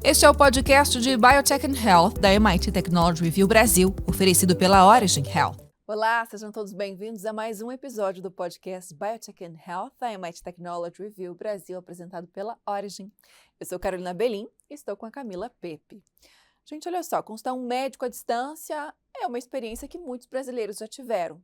Este é o podcast de Biotech and Health da MIT Technology Review Brasil, oferecido pela Origin Health. Olá, sejam todos bem-vindos a mais um episódio do podcast Biotech and Health da MIT Technology Review Brasil, apresentado pela Origin. Eu sou Carolina Belim e estou com a Camila Pepe. Gente, olha só, consultar um médico à distância é uma experiência que muitos brasileiros já tiveram.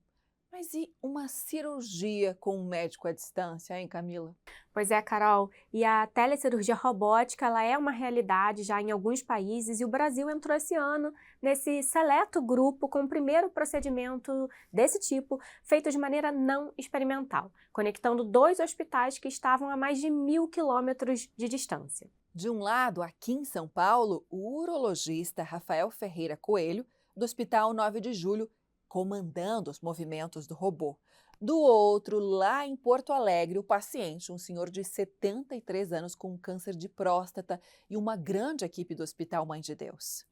Mas e uma cirurgia com um médico à distância, hein, Camila? Pois é, Carol, e a telecirurgia robótica ela é uma realidade já em alguns países e o Brasil entrou esse ano nesse seleto grupo com o primeiro procedimento desse tipo feito de maneira não experimental, conectando dois hospitais que estavam a mais de 1.000 quilômetros de distância. De um lado, aqui em São Paulo, o urologista Rafael Ferreira Coelho, do Hospital 9 de Julho, comandando os movimentos do robô. Do outro, lá em Porto Alegre, o paciente, um senhor de 73 anos com câncer de próstata e uma grande equipe do Hospital Mãe de Deus.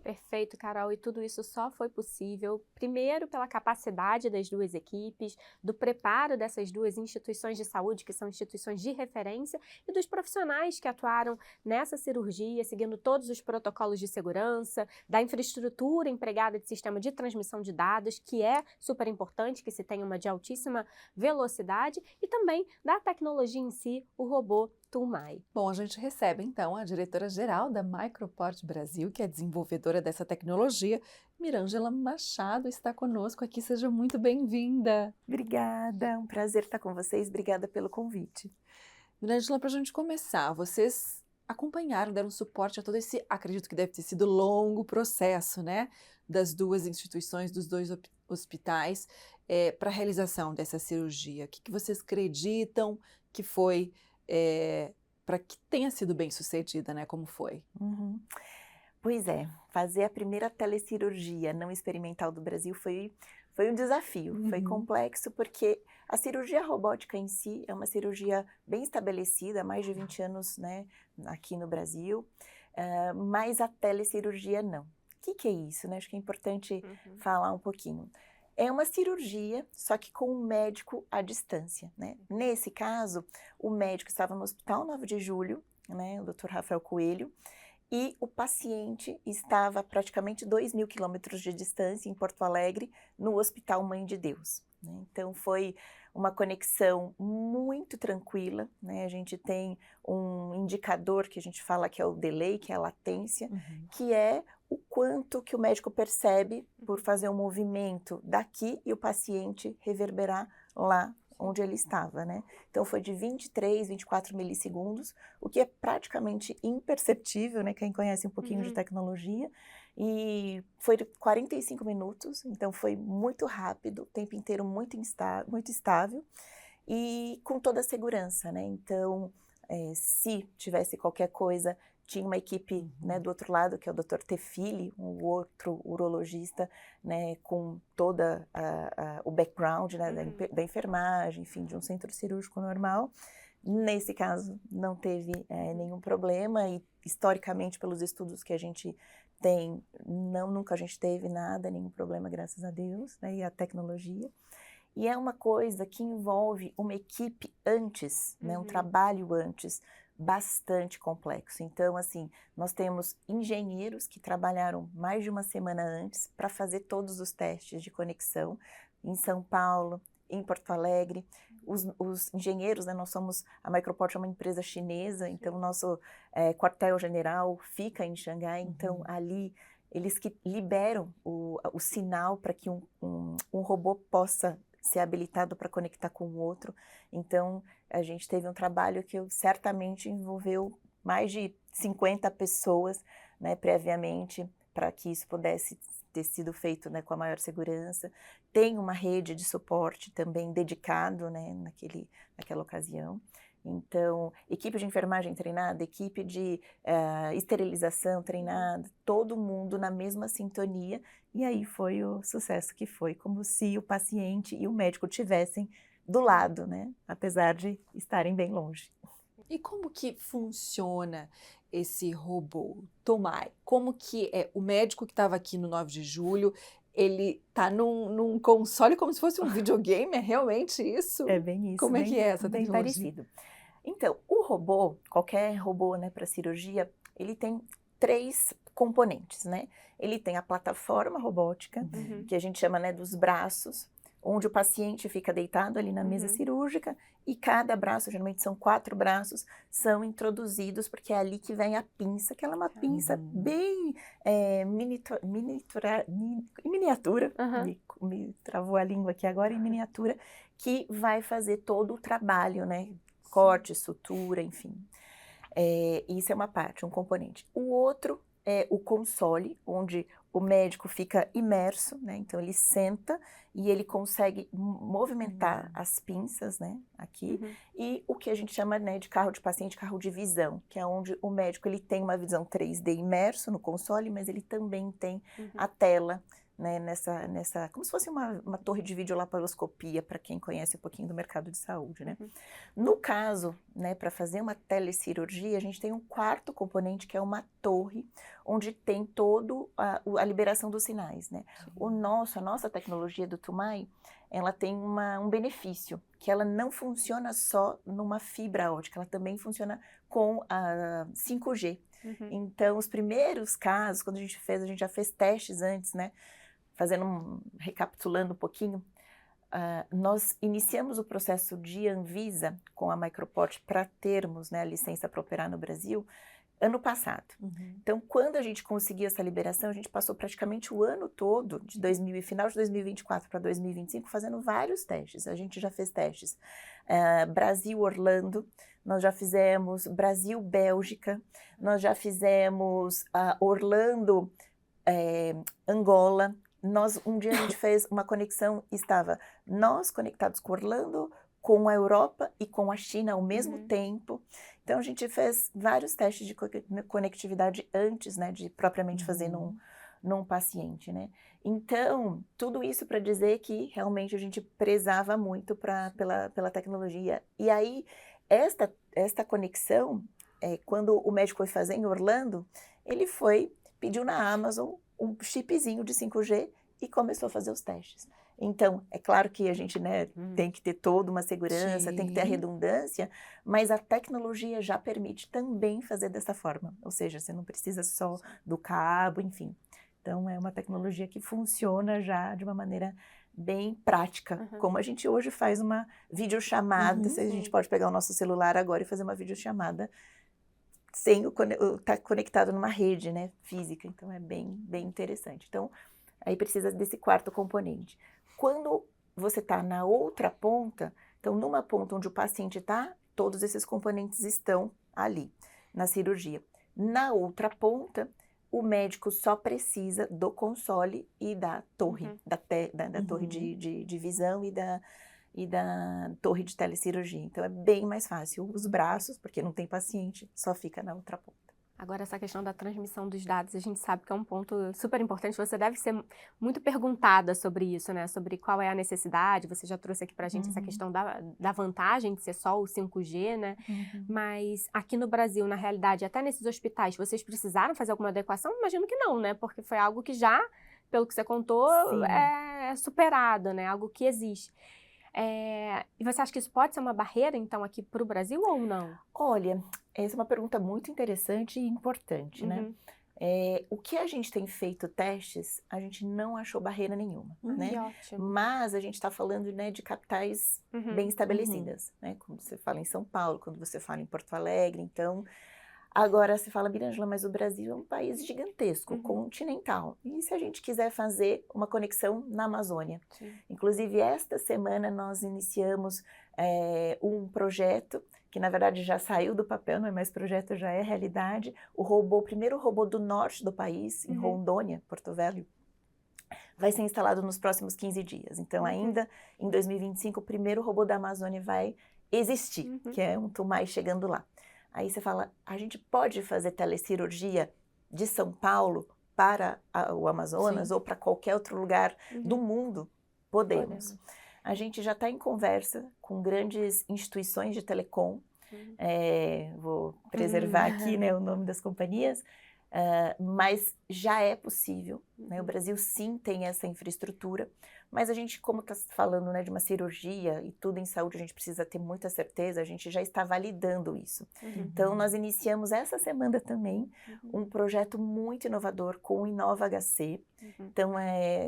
Perfeito, Carol, e tudo isso só foi possível, primeiro, pela capacidade das duas equipes, do preparo dessas duas instituições de saúde, que são instituições de referência, e dos profissionais que atuaram nessa cirurgia, seguindo todos os protocolos de segurança, da infraestrutura empregada de sistema de transmissão de dados, que é super importante, que se tenha uma de altíssima velocidade, e também da tecnologia em si, o robô Tumai. Bom, a gente recebe então a diretora-geral da Microport Brasil, que é desenvolvedora dessa tecnologia. Mirângela Machado está conosco aqui, seja muito bem-vinda. Obrigada, é um prazer estar com vocês, obrigada pelo convite. Mirângela, para a gente começar, vocês acompanharam, deram suporte a todo esse, acredito que deve ter sido longo processo, né, das duas instituições, dos dois hospitais, para a realização dessa cirurgia. O que vocês acreditam que foi para que tenha sido bem sucedida, né? Como foi? Pois é, fazer a primeira telecirurgia não experimental do Brasil foi um desafio, foi complexo porque a cirurgia robótica em si é uma cirurgia bem estabelecida, há mais de 20 anos, né, aqui no Brasil, mas a telecirurgia não. O que é isso, né? Acho que é importante falar um pouquinho. É uma cirurgia, só que com um médico à distância, né? Nesse caso, o médico estava no Hospital 9 de Julho, né, o Dr. Rafael Coelho, e o paciente estava a praticamente 2.000 quilômetros de distância em Porto Alegre, no Hospital Mãe de Deus, né? Então foi uma conexão muito tranquila, né? A gente tem um indicador que a gente fala que é o delay, que é a latência, que é o quanto que o médico percebe por fazer um movimento daqui e o paciente reverberar lá onde ele estava, né? Então foi de 23, 24 milissegundos, o que é praticamente imperceptível, né? Quem conhece um pouquinho de tecnologia, e foi 45 minutos, então foi muito rápido, o tempo inteiro muito estável e com toda a segurança, né? Então, se tivesse qualquer coisa, tinha uma equipe, né, do outro lado, que é o Dr. Tefili, um outro urologista, né, com toda o background, né, da enfermagem, enfim, de um centro cirúrgico normal. Nesse caso, não teve nenhum problema e, historicamente, pelos estudos que a gente tem, nunca a gente teve nada, nenhum problema, graças a Deus, né, e a tecnologia. E é uma coisa que envolve uma equipe antes, né, um trabalho antes, bastante complexo. Então, assim, nós temos engenheiros que trabalharam mais de uma semana antes para fazer todos os testes de conexão em São Paulo, em Porto Alegre. Os engenheiros, né, a Microport é uma empresa chinesa, então o nosso quartel-general fica em Xangai, então ali eles que liberam o sinal para que um robô possa ser habilitado para conectar com o outro. Então, a gente teve um trabalho que certamente envolveu mais de 50 pessoas, né, previamente, para que isso pudesse ter sido feito, né, com a maior segurança. Tem uma rede de suporte também dedicado, né, naquela ocasião. Então, equipe de enfermagem treinada, equipe de esterilização treinada, todo mundo na mesma sintonia, e aí foi o sucesso que foi, como se o paciente e o médico tivessem do lado, né? Apesar de estarem bem longe. E como que funciona esse robô Tomai? Como que o médico que estava aqui no 9 de julho, ele tá num console como se fosse um videogame? É realmente isso? É bem isso. Como é que é essa bem tecnologia? parecido. Então, o robô, qualquer robô, né, para cirurgia, ele tem 3 componentes, né? Ele tem a plataforma robótica, que a gente chama, né, dos braços, onde o paciente fica deitado ali na mesa cirúrgica e cada braço, geralmente são 4 braços, são introduzidos, porque é ali que vem a pinça, que ela é uma pinça bem miniatura, me travou a língua aqui agora, em miniatura, que vai fazer todo o trabalho, né? Corte, sutura, enfim. Isso é uma parte, um componente. O outro é o console, onde o médico fica imerso, né? Então ele senta e ele consegue movimentar as pinças, né? Aqui. E o que a gente chama, né, de carro de paciente, carro de visão, que é onde o médico ele tem uma visão 3D imerso no console, mas ele também tem a tela, né, nessa como se fosse uma torre de videolaparoscopia, para quem conhece um pouquinho do mercado de saúde, né? No caso, né, para fazer uma telecirurgia, a gente tem um quarto componente, que é uma torre, onde tem todo a liberação dos sinais, né? A nossa tecnologia do TUMAI, ela tem um benefício, que ela não funciona só numa fibra ótica, ela também funciona com a 5G. Então, os primeiros casos, quando a gente já fez testes antes, né? Recapitulando um pouquinho, nós iniciamos o processo de Anvisa com a Microport para termos, né, a licença para operar no Brasil ano passado. Então, quando a gente conseguiu essa liberação, a gente passou praticamente o ano todo, final de 2024 para 2025, fazendo vários testes. A gente já fez testes Brasil-Orlando, nós já fizemos Brasil-Bélgica, nós já fizemos Orlando, Angola. Um dia a gente fez uma conexão, estava nós conectados com Orlando, com a Europa e com a China ao mesmo tempo. Então a gente fez vários testes de conectividade antes, né, de propriamente fazer num paciente, né? Então, tudo isso para dizer que realmente a gente prezava muito pela tecnologia. E aí, esta conexão, quando o médico foi fazer em Orlando, ele pediu na Amazon um chipzinho de 5G e começou a fazer os testes. Então, é claro que a gente, né, tem que ter toda uma segurança, tem que ter a redundância, mas a tecnologia já permite também fazer dessa forma. Ou seja, você não precisa só do cabo, enfim. Então, é uma tecnologia que funciona já de uma maneira bem prática, como a gente hoje faz uma videochamada. A gente pode pegar o nosso celular agora e fazer uma videochamada sem estar conectado numa rede, né, física. Então, é bem interessante. Então, aí precisa desse quarto componente. Quando você está na outra ponta, então, numa ponta onde o paciente está, todos esses componentes estão ali, na cirurgia. Na outra ponta, o médico só precisa do console e da torre, da torre de visão e da torre de telecirurgia. Então, é bem mais fácil. Os braços, porque não tem paciente, só fica na outra ponta. Agora, essa questão da transmissão dos dados, a gente sabe que é um ponto super importante. Você deve ser muito perguntada sobre isso, né? Sobre qual é a necessidade. Você já trouxe aqui pra gente essa questão da vantagem de ser só o 5G, né? Mas aqui no Brasil, na realidade, até nesses hospitais, vocês precisaram fazer alguma adequação? Imagino que não, né? Porque foi algo que já, pelo que você contou, é superado, né? Algo que existe. E você acha que isso pode ser uma barreira, então, aqui para o Brasil ou não? Olha, essa é uma pergunta muito interessante e importante, né? O que a gente tem feito testes, a gente não achou barreira nenhuma, né? Ótimo. Mas a gente está falando, né, de capitais bem estabelecidas, né? Quando você fala em São Paulo, quando você fala em Porto Alegre, então... Agora, você fala, Mirângela, mas o Brasil é um país gigantesco, continental. E se a gente quiser fazer uma conexão na Amazônia? Inclusive, esta semana nós iniciamos um projeto, que na verdade já saiu do papel, não é mais projeto, já é realidade. O primeiro robô do norte do país, em Rondônia, Porto Velho, vai ser instalado nos próximos 15 dias. Então, ainda em 2025, o primeiro robô da Amazônia vai existir, que é um TUMAI chegando lá. Aí você fala, a gente pode fazer telecirurgia de São Paulo para o Amazonas ou para qualquer outro lugar do mundo? Podemos. A gente já está em conversa com grandes instituições de telecom, vou preservar aqui, né, o nome das companhias, Mas já é possível, né? O Brasil sim tem essa infraestrutura, mas a gente, como está falando, né, de uma cirurgia e tudo em saúde, a gente precisa ter muita certeza, a gente já está validando isso. Então, nós iniciamos essa semana também um projeto muito inovador com o Inova HC. Então,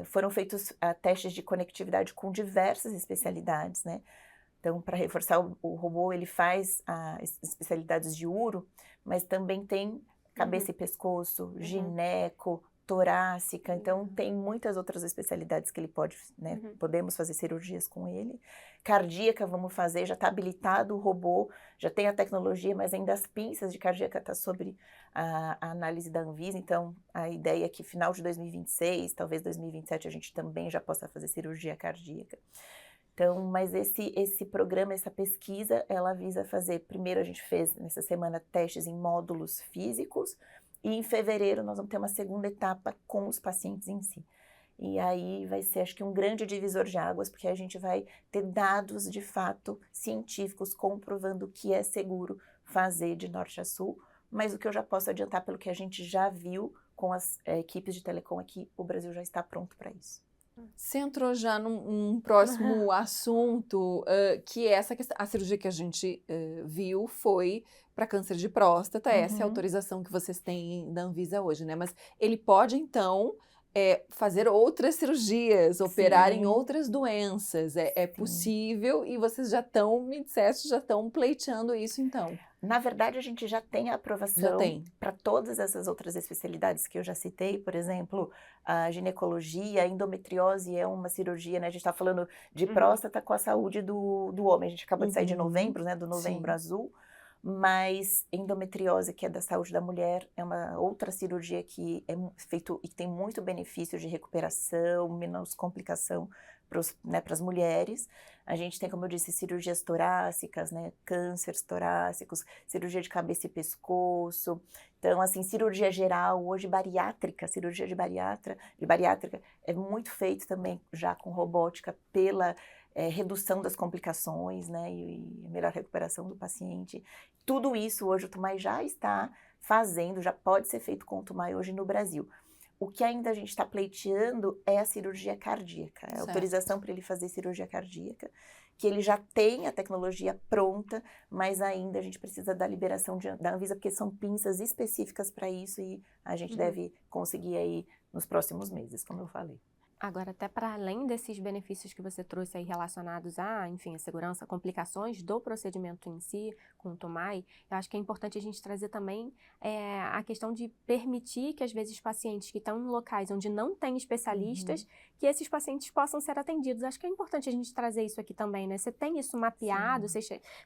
foram feitos testes de conectividade com diversas especialidades, né? Então, para reforçar, o robô, ele faz as especialidades de uro, mas também tem cabeça e pescoço, gineco, torácica, então tem muitas outras especialidades que ele pode, né, podemos fazer cirurgias com ele. Cardíaca vamos fazer, já está habilitado o robô, já tem a tecnologia, mas ainda as pinças de cardíaca está sobre a análise da Anvisa, então a ideia é que final de 2026, talvez 2027, a gente também já possa fazer cirurgia cardíaca. Então, mas esse programa, essa pesquisa, ela visa fazer, primeiro a gente fez nessa semana testes em módulos físicos e em fevereiro nós vamos ter uma segunda etapa com os pacientes em si. E aí vai ser, acho que um grande divisor de águas, porque a gente vai ter dados de fato científicos comprovando que é seguro fazer de norte a sul, mas o que eu já posso adiantar pelo que a gente já viu com as equipes de telecom é que o Brasil já está pronto para isso. Você entrou já num próximo assunto, que é essa questão. A cirurgia que a gente viu foi para câncer de próstata, essa é a autorização que vocês têm da Anvisa hoje, né? Mas ele pode, então, fazer outras cirurgias, operar em outras doenças. É possível e vocês já estão, me disseste, já estão pleiteando isso, então. Na verdade, a gente já tem a aprovação para todas essas outras especialidades que eu já citei, por exemplo, a ginecologia, a endometriose é uma cirurgia, né? A gente está falando de próstata com a saúde do homem. A gente acabou de sair de novembro, né? Do Novembro Azul, mas endometriose, que é da saúde da mulher, é uma outra cirurgia que é feito e que tem muito benefício de recuperação, menos complicação para as mulheres. A gente tem, como eu disse, cirurgias torácicas, né, cânceres torácicos, cirurgia de cabeça e pescoço. Então, assim, cirurgia geral, hoje bariátrica, cirurgia de bariátrica é muito feito também já com robótica pela redução das complicações, né, e melhor recuperação do paciente. Tudo isso hoje o Tumai já está fazendo, já pode ser feito com o Tumai hoje no Brasil. O que ainda a gente está pleiteando é a cirurgia cardíaca, a autorização para ele fazer cirurgia cardíaca, que ele já tem a tecnologia pronta, mas ainda a gente precisa da liberação da Anvisa, porque são pinças específicas para isso e a gente deve conseguir aí nos próximos meses, como eu falei. Agora, até para além desses benefícios que você trouxe aí relacionados a, enfim, a segurança, complicações do procedimento em si, com o Tumai, eu acho que é importante a gente trazer também a questão de permitir que, às vezes, pacientes que estão em locais onde não tem especialistas, que esses pacientes possam ser atendidos. Acho que é importante a gente trazer isso aqui também, né? Você tem isso mapeado,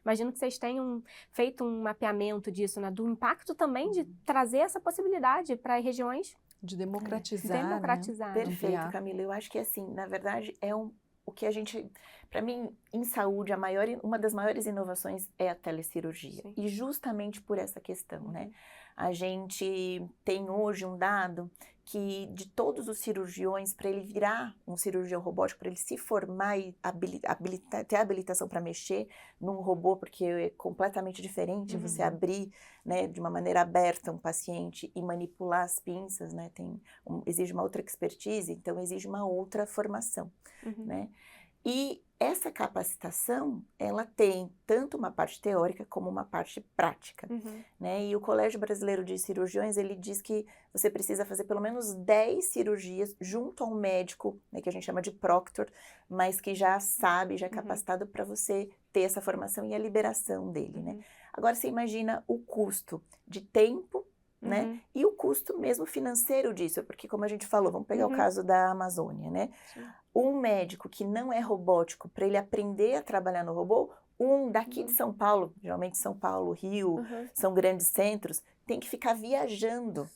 imagino que vocês tenham feito um mapeamento disso, né? Do impacto também de trazer essa possibilidade para regiões de democratizar. Democratizar. Né? Perfeito, Camila. Eu acho que, assim, na verdade, o que a gente... Para mim, em saúde, uma das maiores inovações é a telecirurgia. Sim. E justamente por essa questão, né? A gente tem hoje um dado que de todos os cirurgiões, para ele virar um cirurgião robótico, para ele se formar e ter a habilitação para mexer num robô, porque é completamente diferente você abrir, né, de uma maneira aberta um paciente e manipular as pinças, né, exige uma outra expertise, então exige uma outra formação, né? E essa capacitação, ela tem tanto uma parte teórica como uma parte prática, né? E o Colégio Brasileiro de Cirurgiões, ele diz que você precisa fazer pelo menos 10 cirurgias junto a um médico, né, que a gente chama de proctor, mas que já sabe, já é capacitado para você ter essa formação e a liberação dele, né? Agora, você imagina o custo de tempo, né? E o custo mesmo financeiro disso, porque como a gente falou, vamos pegar o caso da Amazônia, né? Sim. Um médico que não é robótico, para ele aprender a trabalhar no robô, daqui de São Paulo, geralmente São Paulo, Rio, são grandes centros, tem que ficar viajando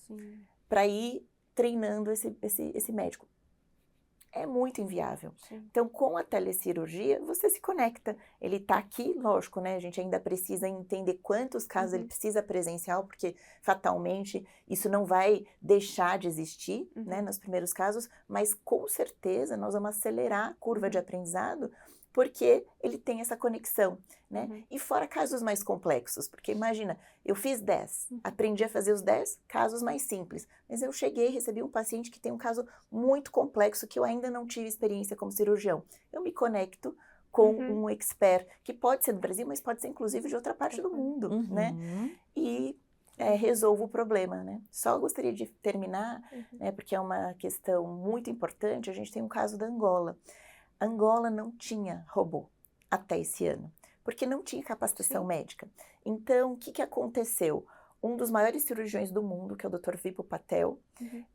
para ir treinando esse médico. É muito inviável. Sim. Então, com a telecirurgia, você se conecta. Ele está aqui, lógico, né? A gente ainda precisa entender quantos casos ele precisa presencial, porque fatalmente isso não vai deixar de existir, né, nos primeiros casos, mas com certeza nós vamos acelerar a curva de aprendizado, porque ele tem essa conexão, né? E fora casos mais complexos, porque imagina, eu fiz 10, aprendi a fazer os 10 casos mais simples, mas eu cheguei e recebi um paciente que tem um caso muito complexo que eu ainda não tive experiência como cirurgião. Eu me conecto com um expert, que pode ser do Brasil, mas pode ser inclusive de outra parte do mundo, né? E resolvo o problema, né? Só gostaria de terminar, né, porque é uma questão muito importante, a gente tem um caso da Angola. Angola não tinha robô até esse ano, porque não tinha capacitação médica. Então, o que aconteceu? Um dos maiores cirurgiões do mundo, que é o Dr. Vipul Patel,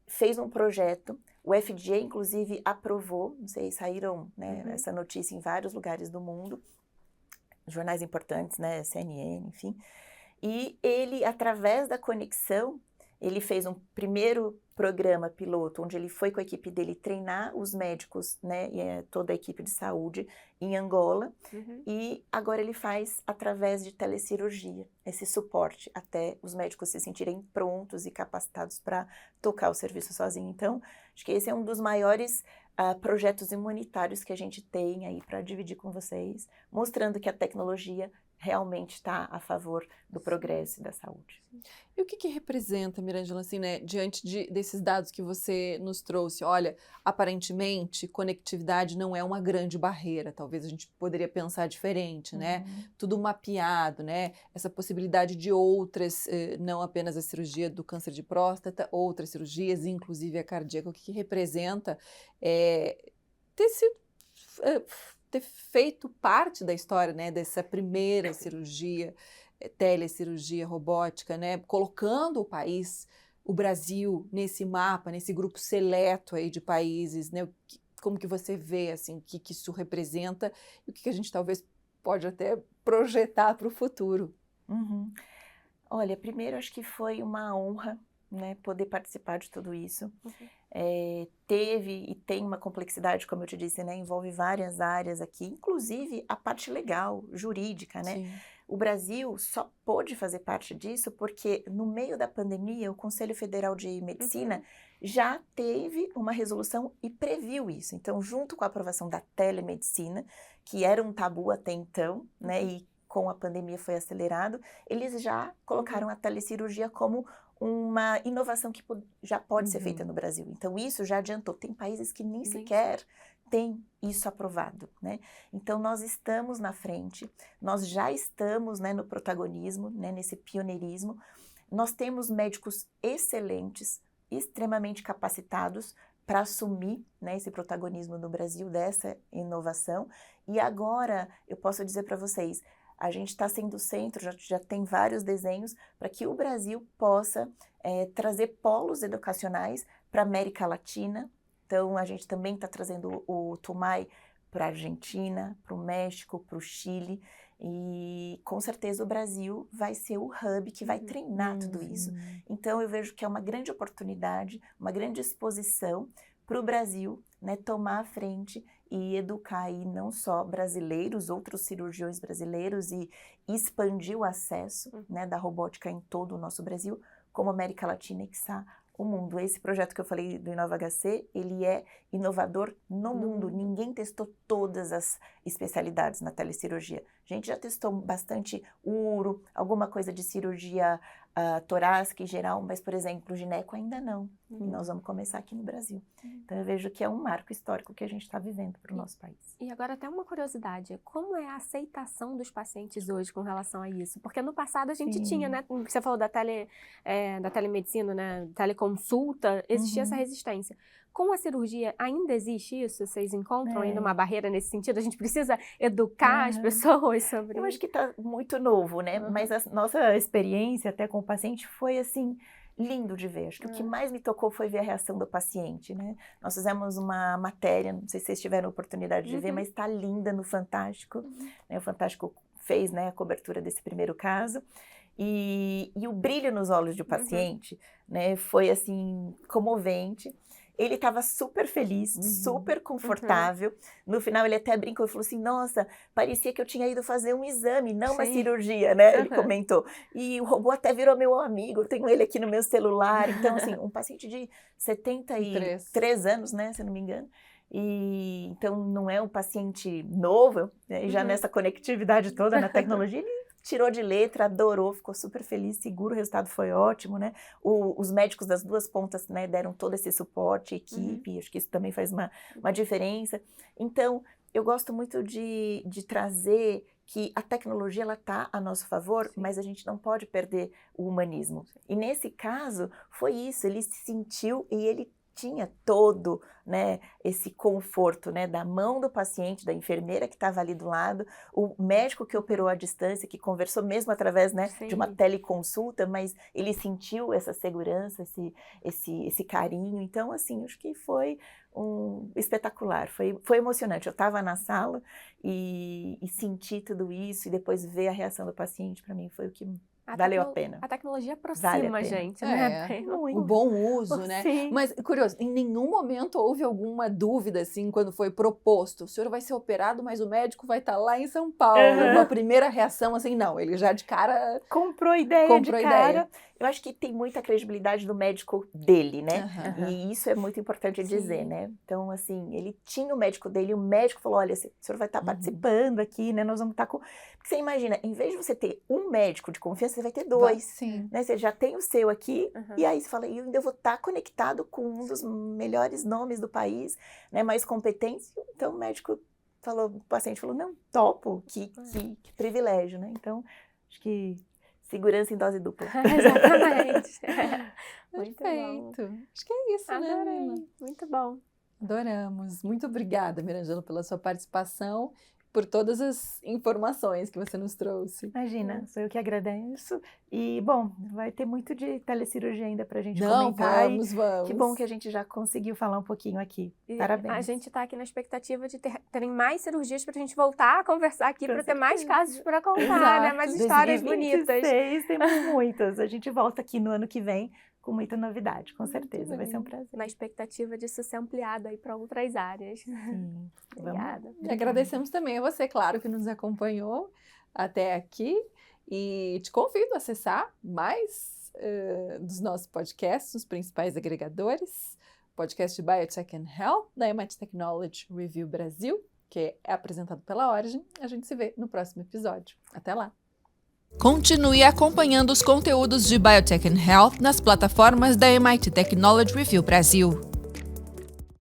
fez um projeto, o FDA, inclusive, aprovou, não sei, saíram, né, essa notícia em vários lugares do mundo, jornais importantes, né, CNN, enfim, e ele, através da conexão, ele fez um primeiro programa piloto, onde ele foi com a equipe dele treinar os médicos, né, e toda a equipe de saúde em Angola, e agora ele faz através de telecirurgia, esse suporte, até os médicos se sentirem prontos e capacitados para tocar o serviço sozinho. Então, acho que esse é um dos maiores projetos imunitários que a gente tem aí para dividir com vocês, mostrando que a tecnologia realmente está a favor do progresso e da saúde. E o que representa, Mirângela, assim, né, diante desses dados que você nos trouxe? Olha, aparentemente, conectividade não é uma grande barreira, talvez a gente poderia pensar diferente, né? Tudo mapeado, né? Essa possibilidade de outras, não apenas a cirurgia do câncer de próstata, outras cirurgias, inclusive a cardíaca. O que representa ter feito parte da história, né, dessa primeira cirurgia, telecirurgia robótica, né, colocando o Brasil nesse mapa, nesse grupo seleto aí de países, né, como que você vê, assim, o que isso representa e o que a gente talvez pode até projetar para o futuro? Olha, primeiro acho que foi uma honra, né, poder participar de tudo isso. Teve e tem uma complexidade, como eu te disse, né, envolve várias áreas aqui, inclusive a parte legal, jurídica, né? Sim. O Brasil só pôde fazer parte disso porque no meio da pandemia o Conselho Federal de Medicina já teve uma resolução e previu isso. Então, junto com a aprovação da telemedicina, que era um tabu até então, né, e com a pandemia foi acelerado, eles já colocaram a telecirurgia como uma inovação que já pode ser feita no Brasil. Então, isso já adiantou. Tem países que nem sequer têm isso aprovado, né? Então, nós estamos na frente, nós já estamos, né, no protagonismo, né, nesse pioneirismo. Nós temos médicos excelentes, extremamente capacitados para assumir, né, esse protagonismo no Brasil dessa inovação. E agora, eu posso dizer para vocês, a gente está sendo centro, já tem vários desenhos para que o Brasil possa trazer polos educacionais para a América Latina. Então, a gente também está trazendo o TUMAI para a Argentina, para o México, para o Chile. E, com certeza, o Brasil vai ser o hub que vai treinar tudo isso. Então, eu vejo que é uma grande oportunidade, uma grande exposição para o Brasil, né, tomar a frente e educar aí não só brasileiros, outros cirurgiões brasileiros e expandir o acesso, né, da robótica em todo o nosso Brasil, como América Latina e quiçá o mundo. Esse projeto que eu falei do InovaHC, ele é inovador no mundo. Ninguém testou todas as especialidades na telecirurgia. A gente já testou bastante uro, alguma coisa de cirurgia torácica em geral, mas, por exemplo, gineco ainda não. E nós vamos começar aqui no Brasil. Então, eu vejo que é um marco histórico que a gente está vivendo para o nosso país. E agora até uma curiosidade, como é a aceitação dos pacientes hoje com relação a isso? Porque no passado a gente tinha, né, você falou da telemedicina, né, teleconsulta, existia essa resistência. Com a cirurgia, ainda existe isso? Vocês encontram ainda uma barreira nesse sentido? A gente precisa educar as pessoas sobre isso? Eu acho que está muito novo, né? Mas a nossa experiência até com o paciente foi, assim, lindo de ver. Acho que o que mais me tocou foi ver a reação do paciente, né? Nós fizemos uma matéria, não sei se vocês tiveram a oportunidade de ver, mas está linda no Fantástico. Né? O Fantástico fez, né, a cobertura desse primeiro caso. E o brilho nos olhos do paciente, né, foi, assim, comovente. Ele estava super feliz, super confortável. No final, ele até brincou e falou assim, nossa, parecia que eu tinha ido fazer um exame, não uma cirurgia, né? Ele comentou. E o robô até virou meu amigo, eu tenho ele aqui no meu celular. Então, assim, um paciente de 73 anos, né, se eu não me engano. E então não é um paciente novo, né? Já nessa conectividade toda na tecnologia, ele tirou de letra, adorou, ficou super feliz, seguro, o resultado foi ótimo, né? Os médicos das duas pontas, né, deram todo esse suporte, equipe, acho que isso também faz uma diferença. Então, eu gosto muito de trazer que a tecnologia ela está a nosso favor, mas a gente não pode perder o humanismo. E nesse caso, foi isso, ele se sentiu e ele tinha todo, né, esse conforto, né, da mão do paciente, da enfermeira que estava ali do lado, o médico que operou à distância, que conversou mesmo através, né, de uma teleconsulta, mas ele sentiu essa segurança, esse carinho. Então, assim, acho que foi espetacular, foi emocionante. Eu estava na sala e senti tudo isso, e depois ver a reação do paciente, para mim, foi o que valeu a pena. A tecnologia aproxima a gente, né? O bom uso, né? Sim. Mas, curioso, em nenhum momento houve alguma dúvida, assim, quando foi proposto, o senhor vai ser operado, mas o médico vai estar lá em São Paulo. Uma primeira reação, assim, não, ele já de cara... Comprou ideia de cara. Eu acho que tem muita credibilidade do médico dele, né? E isso é muito importante dizer, né? Então, assim, ele tinha o médico dele, o médico falou, olha, o senhor vai estar participando aqui, né? Nós vamos estar com... Porque você imagina, em vez de você ter um médico de confiança, você vai ter dois, né? Você já tem o seu aqui, e aí você fala, eu ainda vou estar conectado com um dos melhores nomes do país, né? Mais competentes. Então, o médico falou, o paciente falou, não, topo, que privilégio, né? Então, acho que segurança em dose dupla. Exatamente. Muito Perfeito. bom. Acho que é isso, Adorei. né, Mila? Muito bom. Adoramos. Muito obrigada, Mirangelo, pela sua participação, por todas as informações que você nos trouxe. Imagina, sou eu que agradeço. E, bom, vai ter muito de telecirurgia ainda pra gente comentar. Vamos. Que bom que a gente já conseguiu falar um pouquinho aqui. Parabéns. A gente tá aqui na expectativa de terem mais cirurgias pra gente voltar a conversar aqui, para ter mais casos para contar, né? Mais histórias 2026, temos muitas. A gente volta aqui no ano que vem com muita novidade, com certeza. Vai ser um prazer. Na expectativa disso ser ampliado aí para outras áreas. Sim. Obrigada. E agradecemos também a você, claro, que nos acompanhou até aqui. E te convido a acessar mais dos nossos podcasts, os principais agregadores. Podcast Biotech and Health, da MIT Technology Review Brasil, que é apresentado pela Origin. A gente se vê no próximo episódio. Até lá! Continue acompanhando os conteúdos de Biotech and Health nas plataformas da MIT Technology Review Brasil.